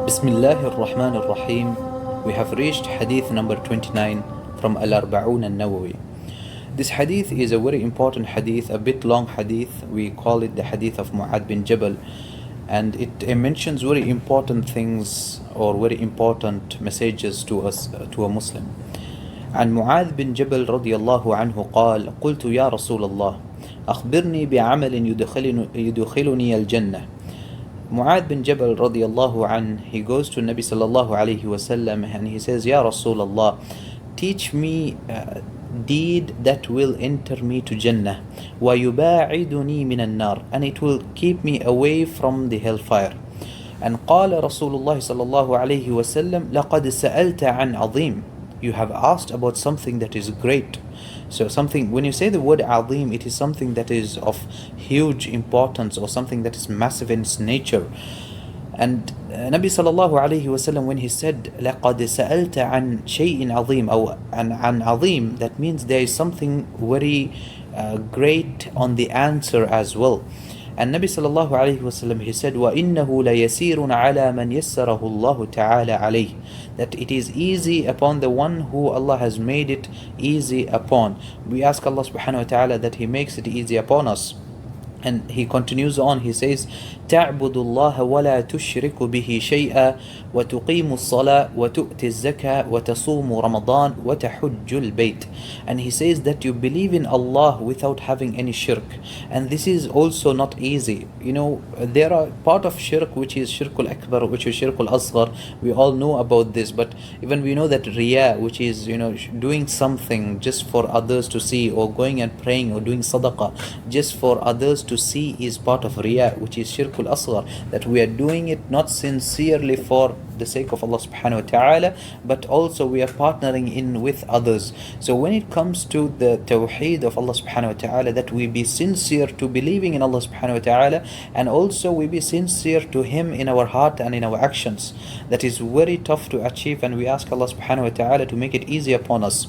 Bismillah ar-Rahman ar-Rahim. We have reached Hadith number 29 from Al-Arba'un al-Nawawi. This Hadith is a very important Hadith, a bit long Hadith. We call it the Hadith of Mu'adh bin Jabal. And it mentions very important things or very important messages to us, to a Muslim. عن معاذ بن جبل رضي الله عنه قال قلت يا رسول الله أخبرني بعمل يدخلني الجنة. Mu'adh bin Jabal radiallahu an, he goes to Nabi sallallahu alayhi wasallam and he says, Ya Rasulullah, teach me a deed that will enter me to Jannah, وَيُبَاعِدُنِي مِنَ النَّارِ, and it will keep me away from the hellfire. And قال رسول الله صلى الله عليه وسلم لقد سألت عن عظيم, you have asked about something that is great. So something, when you say the word azim, it is something that is of huge importance or something that is massive in its nature. And Nabi sallallahu alayhi wasallam, when he said لَقَدْ سَأَلْتَ عَنْ شَيْءٍ عَظِيمٍ or عن عظيم, that means there is something very great on the answer as well. And Nabi sallallahu alayhi wasallam, he said وَإِنَّهُ لَيَسِيرٌ عَلَى مَنْ يَسَّرَهُ اللَّهُ تَعَالَى عَلَيْهِ, that it is easy upon the one who Allah has made it easy upon. We ask Allah subhanahu wa ta'ala that He makes it easy upon us. And he continues on, he says تعبد الله ولا تشرك به شيئا وتقيم الصلاة وتؤتي الزكاة وتصوم رمضان وتحج البيت. And he says that you believe in Allah without having any shirk. And this is also not easy. You know, there are part of shirk which is shirkul akbar, which is shirkul asghar. We all know about this, but even we know that riya, which is, you know, doing something just for others to see, or going and praying or doing sadaqah just for others to see, is part of riya, which is shirkul asghar, that we are doing it not sincerely for the sake of Allah subhanahu wa ta'ala, but also we are partnering in with others. So when it comes to the tawheed of Allah subhanahu wa ta'ala, that we be sincere to believing in Allah subhanahu wa ta'ala, and also we be sincere to Him in our heart and in our actions, that is very tough to achieve, and we ask Allah subhanahu wa ta'ala to make it easy upon us.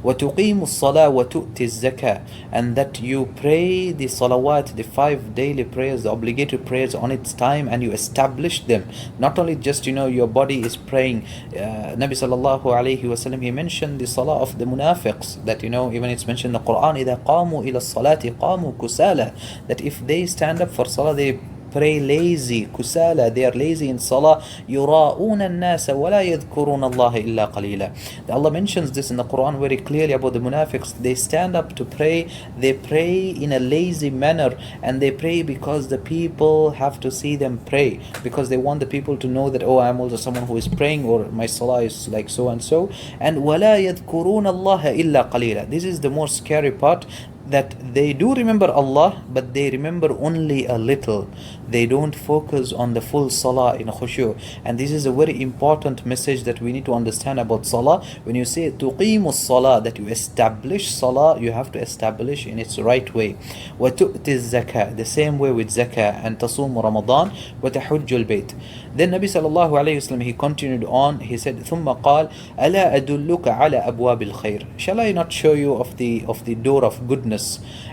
وَتُقِيمُ الصَّلَاةِ وَتُؤْتِ الزَّكَاةِ, and that you pray the salawat, the 5 daily prayers, the obligatory prayers on its time, and you establish them. Not only just, you know, your body is praying. Nabi sallallahu alayhi wasallam, he mentioned the salah of the munafiqs, that, you know, even it's mentioned in the Quran, إِذَا قَامُوا إِلَى الصَّلَاةِ قَامُوا كُسَالًا, that if they stand up for salah, they pray lazy, kusala, they are lazy in salah. يُرَاءُونَ النَّاسَ وَلَا يَذْكُرُونَ اللَّهَ إِلَّا قَلِيلًا. Allah mentions this in the Quran very clearly about the munafiqs. They stand up to pray, they pray in a lazy manner, and they pray because the people have to see them pray, because they want the people to know that, oh, I'm also someone who is praying, or my salah is like so and so. And وَلَا يَذْكُرُونَ اللَّهَ إِلَّا قَلِيلًا. This is the more scary part, that they do remember Allah, but they remember only a little. They don't focus on the full salah in khushu. And this is a very important message that we need to understand about salah. When you say tuqimu salah, that you establish salah, you have to establish in its right way. وَتُؤْتِ الزَّكَاةِ, the same way with zakah, and tasum Ramadan, وَتَحُجُّ الْبَيْتِ. Then Nabi sallallahu alayhi wasallam, he continued on, he said ثُمَّ قال أَلَا أَدُلُّكَ عَلَى أَبْوَابِ الْخَير, shall I not show you of the door of goodness?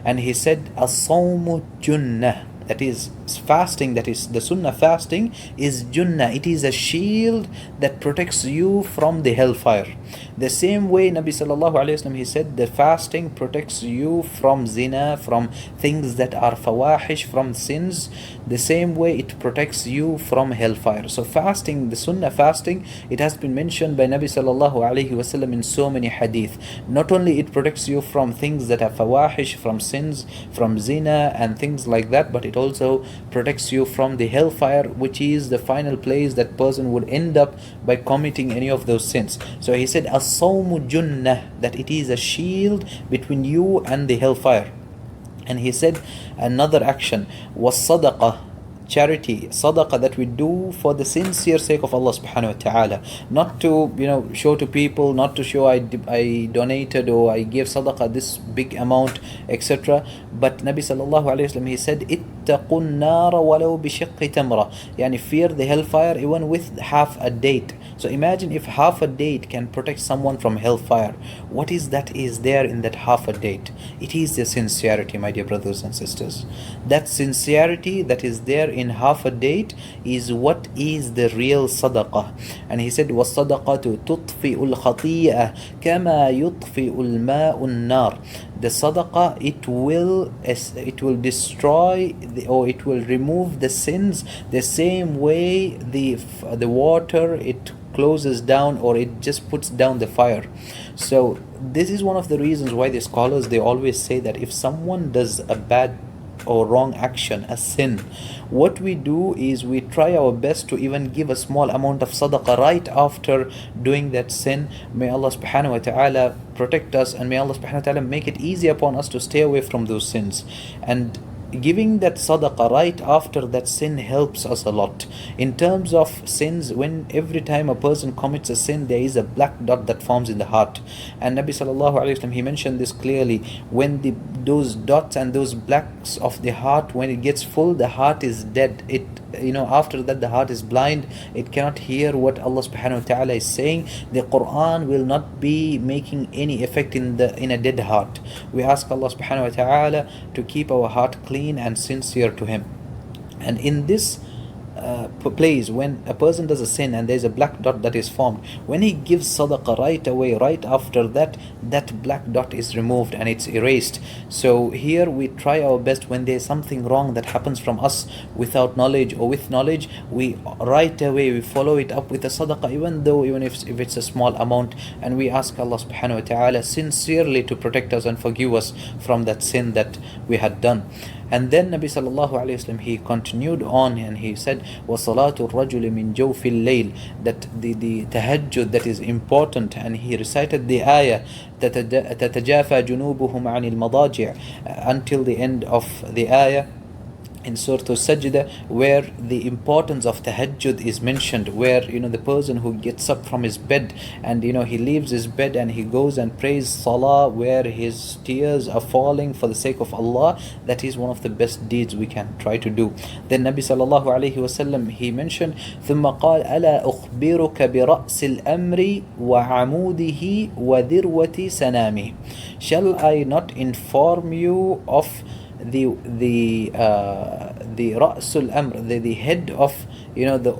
And he said الصَّوْمُ جُنَّةٌ, that is fasting, that is the sunnah fasting is junnah, it is a shield that protects you from the hellfire. The same way Nabi sallallahu alayhi wasallam, he said the fasting protects you from zina, from things that are fawahish, from sins. The same way it protects you from hellfire. So fasting, the sunnah fasting, it has been mentioned by Nabi sallallahu alayhi wasallam in so many hadith. Not only it protects you from things that are fawahish, from sins, from zina and things like that, but it also protects you from the hellfire, which is the final place that person would end up by committing any of those sins. So he said as-sawmu junnah, that it is a shield between you and the hellfire. And he said another action was sadaqah, charity, sadaqah, that we do for the sincere sake of Allah subhanahu wa ta'ala, not to, you know, show to people, not to show I donated or I gave sadaqah this big amount, etc. But Nabi sallallahu alayhi wasallam, he said فاتقوا النار ولو بشق تمرة. Yani fear the hellfire even with half a date. So imagine if half a date can protect someone from hellfire. What is that is there in that half a date? It is the sincerity, my dear brothers and sisters. That sincerity that is there in half a date is what is the real sadaqah. And he said, وَالصَّدَقَةُ تُطْفِئُ الْخَطِيئَةِ كَمَا يُطْفِئُ الْمَاءُ النَّارِ. The sadaqah, it will destroy or it will remove the sins the same way the water, it closes down or it just puts down the fire. So this is one of the reasons why the scholars, they always say that if someone does a bad or wrong action, a sin, what we do is we try our best to even give a small amount of sadaqah right after doing that sin. May Allah subhanahu wa ta'ala protect us, and may Allah subhanahu wa ta'ala make it easy upon us to stay away from those sins. And giving that sadaqah right after that sin helps us a lot. In terms of sins, when every time a person commits a sin, there is a black dot that forms in the heart. And Nabi sallallahu alayhi wa sallam, he mentioned this clearly. When those dots and those blacks of the heart, when it gets full, the heart is dead. After that the heart is blind. It cannot hear what Allah subhanahu wa ta'ala is saying. The Quran will not be making any effect in a dead heart. We ask Allah subhanahu wa ta'ala to keep our heart clean and sincere to Him. And in this place, when a person does a sin and there's a black dot that is formed, when he gives sadaqah right away, right after that black dot is removed and it's erased. So here we try our best, when there's something wrong that happens from us without knowledge or with knowledge, we right away we follow it up with a sadaqah, even if it's a small amount, and we ask Allah subhanahu wa ta'ala sincerely to protect us and forgive us from that sin that we had done. And then Nabi sallallahu alayhi wa sallam, he continued on and he said, وَصَلَاةُ الرَّجُلِ مِنْ جَوْفِ اللَّيْلِ, that the tahajjud, that is important. And he recited the ayah, تَتَجَافَى جُنُوبُهُمْ عَنِ الْمَضَاجِعِ, until the end of the ayah in Surah Al-Sajdah, where the importance of tahajjud is mentioned, where the person who gets up from his bed and he leaves his bed and he goes and prays salah where his tears are falling for the sake of Allah, that is one of the best deeds we can try to do. Then Nabi sallallahu alayhi wa sallam, he mentioned, ثُمَّ قال أَلَا أُخْبِرُكَ بِرَأْسِ الْأَمْرِ وَعَمُودِهِ وَذِرْوَةِ سَنَامِهِ. Shall I not inform you of the Ra'sul Amr, the head of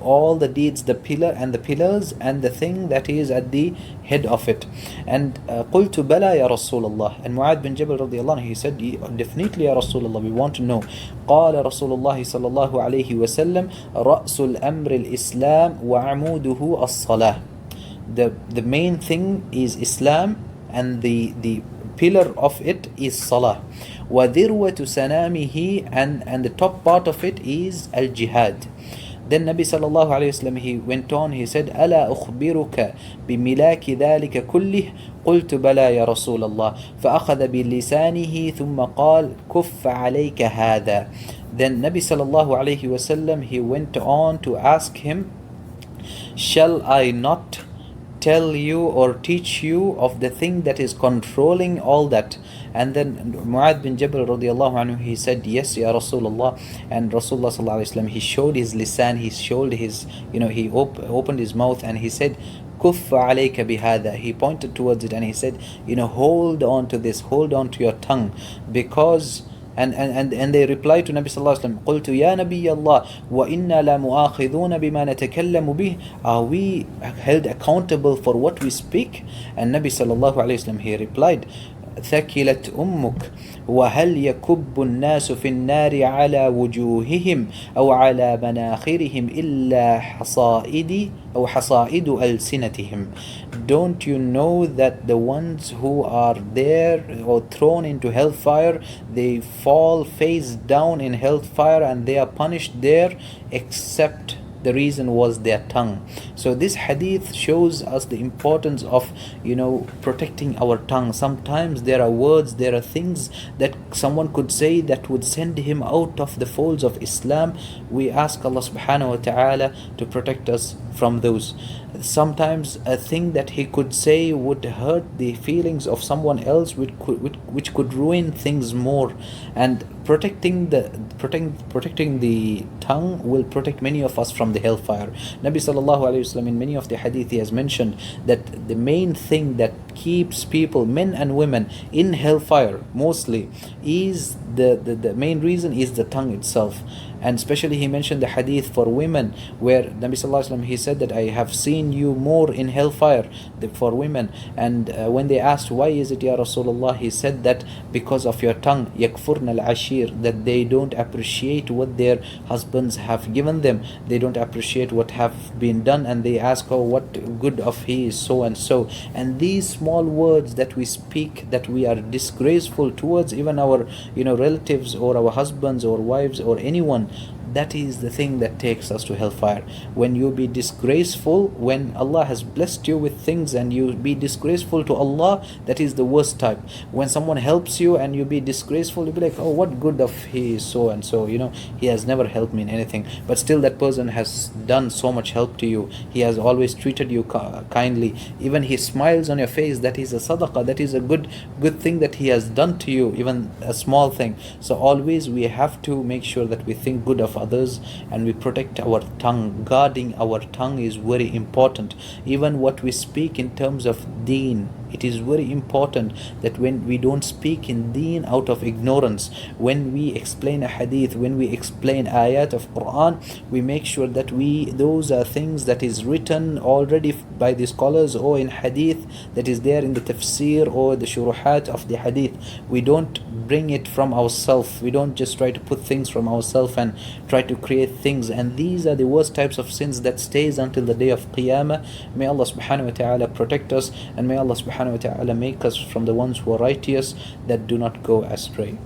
all the deeds, the pillar and the pillars and the thing that is at the head of it? And قلت بلى يا رسول الله. And Mu'adh bin Jabal radiallahu anhu, he said, definitely ya Rasulullah, we want to know. قال رسول الله صلى الله عليه وسلم رأس الأمر الإسلام وعموده الصلاة. The main thing is Islam, and the pillar of it is Salah. وَذِرْوَةُ سَنَامِهِ, and the top part of it is al-jihad. Then Nabi sallallahu alayhi wa sallam, he went on, he said, أَلَا أُخْبِرُكَ بِمِلَاكِ ذَلِكَ كُلِّهِ قُلْتُ بَلَى يَا رَسُولَ اللَّهِ فَأَخَذَ بِلِسَانِهِ ثُمَّ قَالَ كُفَّ عَلَيْكَ هَذَا. Then Nabi sallallahu alayhi wa sallam, he went on to ask him, shall I not tell you or teach you of the thing that is controlling all that? And then Mu'adh bin Jabal radiallahu anhu, he said, yes ya Rasulullah. And Rasulullah sallallahu alayhi wa sallam, he showed his lisan, he showed his, he opened his mouth and he said, كُفَّ عَلَيْكَ بِهَذَا. He pointed towards it and he said, hold on to this, hold on to your tongue, because and they replied to Nabi sallallahu alaihi wasallam, قُلْتُ يَا نَبِيَّ اللَّهِ وَإِنَّا لَمُؤَاخِذُونَ بِمَا نَتَكَلَّمُ بِهِ. Are we held accountable for what we speak? And Nabi sallallahu alaihi wasallam, he replied, ثكلت أمك وهل يكب الناس في النار على وجوههم أو على مناخرهم إلا حصائد ألسنتهم. Don't you know that the ones who are there or thrown into hellfire, they fall face down in hellfire and they are punished there, except the reason was their tongue. So this hadith shows us the importance of protecting our tongue. Sometimes there are words, there are things that someone could say that would send him out of the folds of Islam. We ask Allah subhanahu wa ta'ala to protect us from those. Sometimes a thing that he could say would hurt the feelings of someone else, which could ruin things more. And protecting the tongue will protect many of us from the hellfire. Nabi sallallahu alaihi wasallam, in many of the hadith, he has mentioned that the main thing that keeps people, men and women, in hellfire mostly is the main reason is the tongue itself. And especially he mentioned the hadith for women, where Nabi sallallahu alaihi wasallam, he said that I have seen you more in hellfire for women. And when they asked, why is it, Ya Rasulullah, he said that because of your tongue, yakfurna al-ashir, that they don't appreciate what their husbands have given them, they don't appreciate what have been done, and they ask, oh, what good of he is so and so. And these small words that we speak, that we are disgraceful towards even our relatives or our husbands or wives or anyone, that is the thing that takes us to hellfire. When you be disgraceful, when Allah has blessed you with things and you be disgraceful to Allah, that is the worst type. When someone helps you and you be disgraceful, you be like, oh, what good of he is so and so, he has never helped me in anything. But still that person has done so much help to you. He has always treated you kindly. Even he smiles on your face, that is a sadaqah, that is a good thing that he has done to you, even a small thing. So always we have to make sure that we think good of others and we protect our tongue. Guarding our tongue is very important. Even what we speak in terms of deen, it is very important that when we don't speak in deen out of ignorance, when we explain a hadith, when we explain ayat of Quran, we make sure that those are things that is written already by the scholars or in hadith, that is there in the tafsir or the shuruhat of the hadith. We don't bring it from ourselves. We don't just try to put things from ourselves and try to create things. And these are the worst types of sins that stays until the day of Qiyamah. May Allah subhanahu wa ta'ala protect us, and may Allah subhanahu wa ta'ala make us from the ones who are righteous, that do not go astray.